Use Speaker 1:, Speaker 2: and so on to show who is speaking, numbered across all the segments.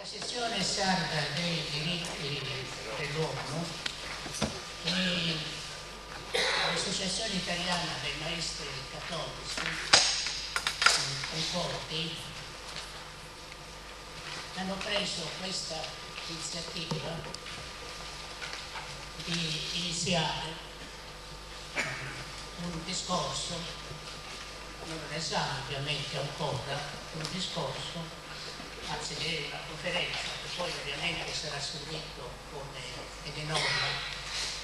Speaker 1: Sezione sarda dei diritti dell'uomo e l'Associazione Italiana dei Maestri Cattolici Concordi hanno preso questa iniziativa di iniziare un discorso, non un esame ovviamente ancora, un discorso, anzi direi una conferenza che poi ovviamente sarà seguito come è norma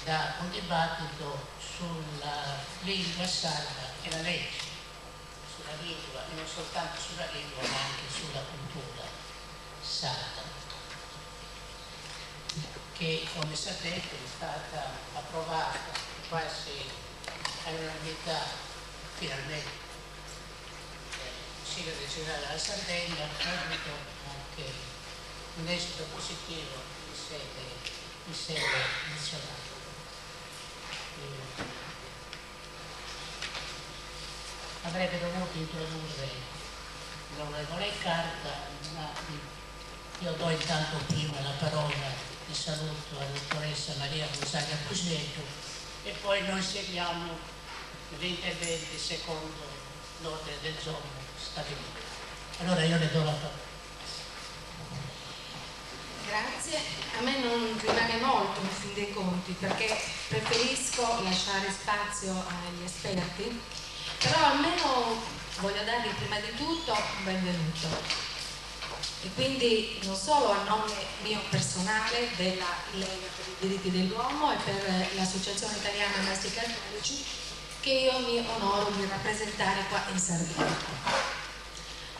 Speaker 1: da un dibattito sulla lingua sarda e la legge, sulla lingua e non soltanto sulla lingua ma anche sulla cultura sarda, che come sapete è stata approvata quasi all'unanimità finalmente Consiglio regionale della Sardegna, ha avuto anche un esito positivo in sede nazionale. Avrebbe dovuto introdurre l'onorevole Carta, ma io do intanto prima la parola di saluto alla dottoressa Maria Rosaria Puglietto e poi noi seguiamo gli interventi secondo l'ordine del giorno stabilito. Allora io le do la parola.
Speaker 2: Grazie, a me non rimane molto in fin dei conti perché preferisco lasciare spazio agli esperti, però almeno voglio darvi prima di tutto un benvenuto e quindi non solo a nome mio personale della Lega per i diritti dell'uomo e per l'Associazione Italiana Maestri Cattolici che io mi onoro di rappresentare qua in Sardegna.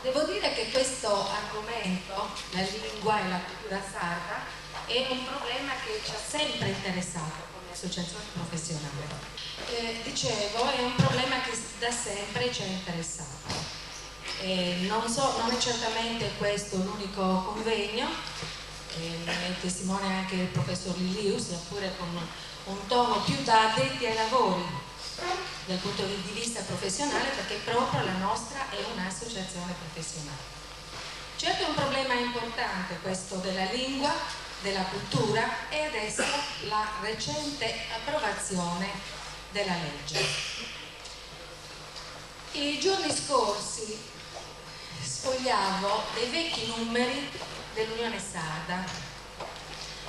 Speaker 2: Devo dire che questo argomento, la lingua e la cultura sarda, è un problema che ci ha sempre interessato come associazione professionale. Dicevo, è un problema che da sempre ci ha interessato. Non è certamente questo l'unico convegno, ne è testimone anche il professor Lilius, eppure con un tono più da addetti ai lavori dal punto di vista professionale, perché proprio la nostra è un'associazione professionale. Certo è un problema importante questo della lingua, della cultura e adesso la recente approvazione della legge. I giorni scorsi sfogliavo dei vecchi numeri dell'Unione Sarda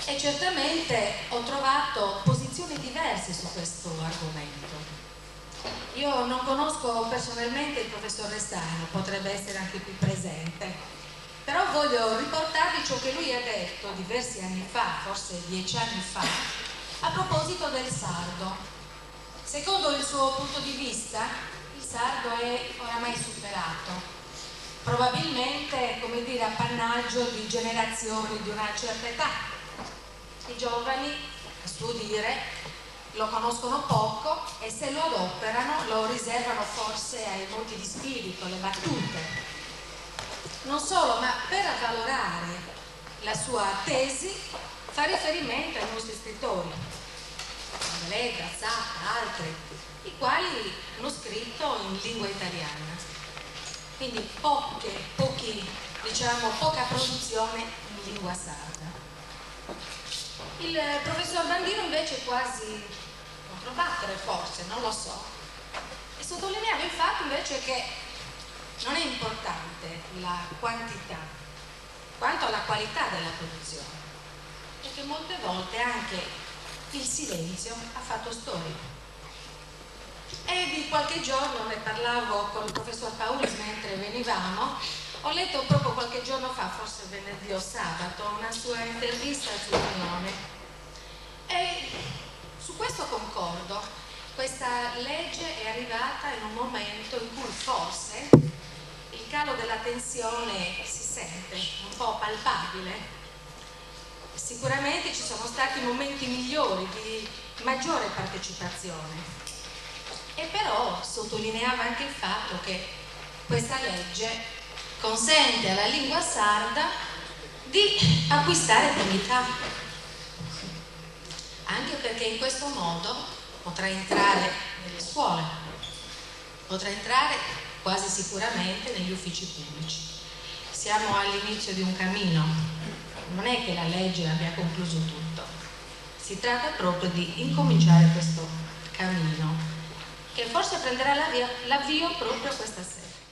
Speaker 2: e certamente ho trovato posizioni diverse su questo argomento. Io non conosco personalmente il professor Restano, potrebbe essere anche qui presente, però voglio riportarvi ciò che lui ha detto diversi anni fa, forse 10 anni fa, a proposito del sardo. Secondo il suo punto di vista, il sardo è oramai superato, probabilmente, come dire, appannaggio di generazioni di una certa età. I giovani, a suo dire, lo conoscono poco e se lo adoperano lo riservano forse ai molti di spirito, le battute. Non solo, ma per avvalorare la sua tesi fa riferimento ai nostri scrittori, Lega, Zappa, altri, i quali hanno scritto in lingua italiana. Quindi poca produzione in lingua sarda. Il professor Bandino invece quasi controbattere forse, non lo so, e sottolineava il fatto invece che non è importante la quantità quanto la qualità della produzione e che molte volte anche il silenzio ha fatto storia. E di qualche giorno ne parlavo con il professor Paulis mentre venivamo. Ho letto proprio qualche giorno fa, forse venerdì o sabato, una sua intervista sull'Unione e su questo concordo. Questa legge è arrivata in un momento in cui forse il calo della tensione si sente un po' palpabile. Sicuramente ci sono stati momenti migliori di maggiore partecipazione e però sottolineava anche il fatto che questa legge consente alla lingua sarda di acquistare dignità, anche perché in questo modo potrà entrare nelle scuole, potrà entrare quasi sicuramente negli uffici pubblici. siamo all'inizio di un cammino, non è che la legge abbia concluso tutto, si tratta proprio di incominciare questo cammino che forse prenderà l'avvio proprio questa sera.